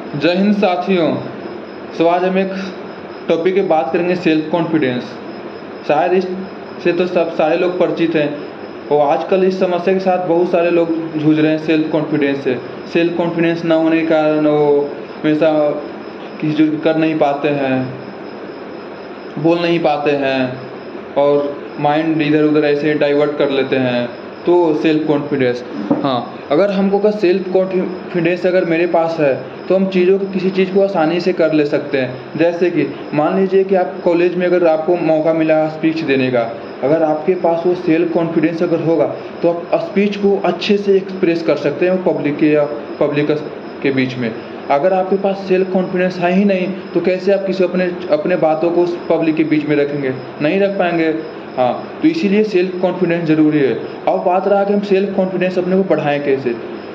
जय हिंद साथियों। तो आज हम एक टॉपिक पे बात करेंगे सेल्फ कॉन्फिडेंस। शायद इससे तो सब सारे लोग परिचित हैं और आजकल इस समस्या के साथ बहुत सारे लोग जूझ रहे हैं सेल्फ कॉन्फिडेंस से। सेल्फ कॉन्फिडेंस ना होने के कारण वो हमेशा किसी चीज़ कर नहीं पाते हैं, बोल नहीं पाते हैं और माइंड इधर उधर ऐसे डाइवर्ट कर लेते हैं। तो सेल्फ कॉन्फिडेंस, हाँ, अगर हमको का सेल्फ कॉन्फिडेंस अगर मेरे पास है तो हम चीज़ों को किसी चीज़ को आसानी से कर ले सकते हैं। जैसे कि मान लीजिए कि आप कॉलेज में अगर आपको मौका मिला स्पीच देने का, अगर आपके पास वो सेल्फ कॉन्फिडेंस अगर होगा तो आप स्पीच को अच्छे से एक्सप्रेस कर सकते हैं पब्लिक के या पब्लिक के बीच में। अगर आपके पास सेल्फ कॉन्फिडेंस है ही नहीं तो कैसे आप किसी अपने बातों को पब्लिक के बीच में रखेंगे? नहीं रख पाएंगे। हाँ, तो इसीलिए सेल्फ कॉन्फिडेंस ज़रूरी है। अब बात रहा कि हम सेल्फ कॉन्फिडेंस अपने को बढ़ाएं कैसे।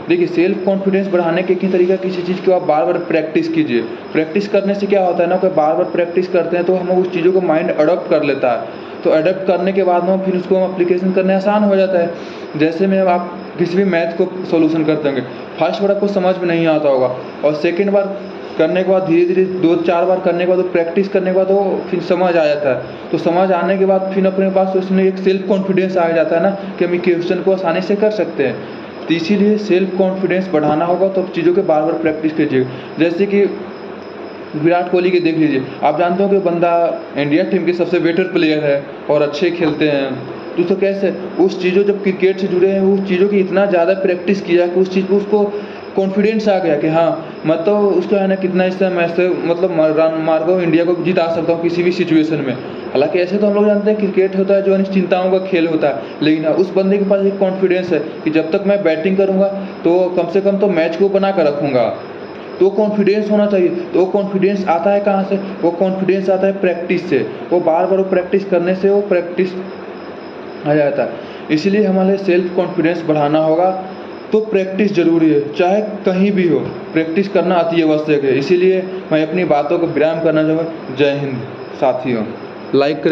देखिए, सेल्फ कॉन्फिडेंस बढ़ाने के एक तरीका किसी चीज़ को आप बार बार प्रैक्टिस कीजिए। प्रैक्टिस करने से क्या होता है ना कि बार बार प्रैक्टिस करते हैं तो हम उस चीज़ों को माइंड अडॉप्ट कर लेता है। तो अडॉप्ट करने के बाद में फिर उसको हम एप्लीकेशन करने आसान हो जाता है। जैसे में अब आप किसी भी मैथ को सोल्यूशन करते होंगे, फर्स्ट बार आपको समझ में नहीं आता होगा और सेकेंड बार करने के बाद धीरे धीरे 2-4 बार करने के बाद प्रैक्टिस करने के बाद वो फिर समझ आ जाता है। तो समझ आने के बाद फिर अपने पास उसमें एक सेल्फ कॉन्फिडेंस आ जाता है ना कि हम क्वेश्चन को आसानी से कर सकते हैं। तो इसीलिए सेल्फ कॉन्फिडेंस बढ़ाना होगा तो चीज़ों के बार बार प्रैक्टिस कीजिए। जैसे कि विराट कोहली के देख लीजिए, आप जानते हो कि बंदा इंडिया टीम के सबसे बेटर प्लेयर है और अच्छे खेलते हैं। तो उसको कैसे उस चीज़ों जब क्रिकेट से जुड़े हैं उस चीज़ों की इतना ज़्यादा प्रैक्टिस किया कि उस चीज़ को उसको कॉन्फिडेंस आ गया कि हाँ, मतलब उसको है ना कितना इससे मैच से मतलब रन मार कर इंडिया को जिता सकता हूँ किसी भी सिचुएशन में। हालांकि ऐसे तो हम लोग जानते हैं क्रिकेट होता है जो अनिश्चितताओं का खेल होता है, लेकिन उस बंदे के पास एक कॉन्फिडेंस है कि जब तक मैं बैटिंग करूँगा तो कम से कम तो मैच को बना कर रखूँगा। तो कॉन्फिडेंस होना चाहिए। तो वो कॉन्फिडेंस आता है कहाँ से? वो कॉन्फिडेंस आता है प्रैक्टिस से। वो बार बार प्रैक्टिस करने से वो प्रैक्टिस आ जाता है। इसलिए हमारे सेल्फ कॉन्फिडेंस बढ़ाना होगा तो प्रैक्टिस ज़रूरी है, चाहे कहीं भी हो प्रैक्टिस करना अति आवश्यक है। इसीलिए मैं अपनी बातों को विराम करना चाहूँगा। जय हिंद साथियों। लाइक करें।